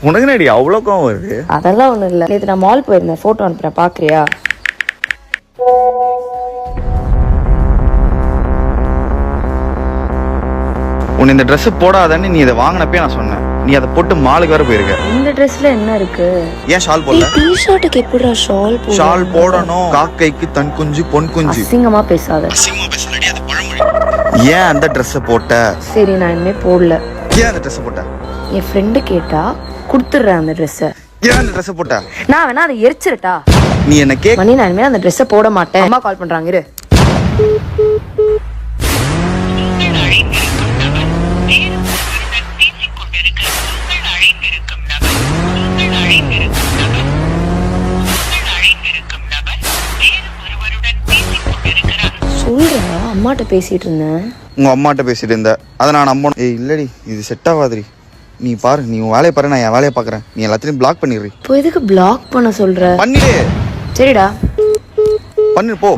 உனக்கு நடி அவ்வளோ கோவம் வருது? அதெல்லாம் ஒண்ணும் இல்ல. நேத்து நான் மால் போயிருந்தேன், போட்டோ அனுப்புறேன், பாக்குறியா? உன்னை இந்த ட்ரெஸ் போடாதன்னு நீ இதை வாங்கினப்பே நான் சொன்னேன். நீ அதை போட்டு மாலுக்கு வேற போயிருக்க. இந்த ட்ரெஸ்ல என்ன இருக்கு? ஏன் ஷால் போடல? டி-ஷர்ட்டுக்கு எப்படிடா ஷால் போடுற? ஷால் போடணும். காக்கைக்கு தன் குஞ்சு பொன் குஞ்சு. அசிங்கமா பேசாத. அசிங்கமா பேசலடி, அது பழமொழி. ஏன் அந்த ட்ரெஸ் போட்ட? சரி, நான் இனிமே போடல. ஏன் அந்த ட்ரெஸ் போட்ட? என் ஃப்ரெண்டு கேட்டா குடுத்துறேன் அந்த ட்ரெஸ். ஏன் அந்த ட்ரெஸ் போட்ட? நான் வேணா அதை எரிச்சிரட்டா? நீ என்ன கேக் மணி, நான் இனிமே அந்த ட்ரெஸ் போட மாட்டேன். அம்மா கால் பண்றாங்க, இரு. சொல்றா, அம்மாட்ட பேசிட்டு இருந்தேன். உங்க அம்மாட்ட பேசிட்டு இருந்த, அதை நான் நம்பணும். ஏய் இல்லடி, இது செட் ஆகாதுரி. நீ பாரு, நீ உன் வேலையை பாரு, நான் என் வேலையை பாக்குறேன். நீ எல்லாத்தையும் பிளாக் பண்ணிடுறீ. இப்போ எதுக்கு பிளாக் பண்ண சொல்ற? பண்ணிடு. சரிடா, பண்ணு போ.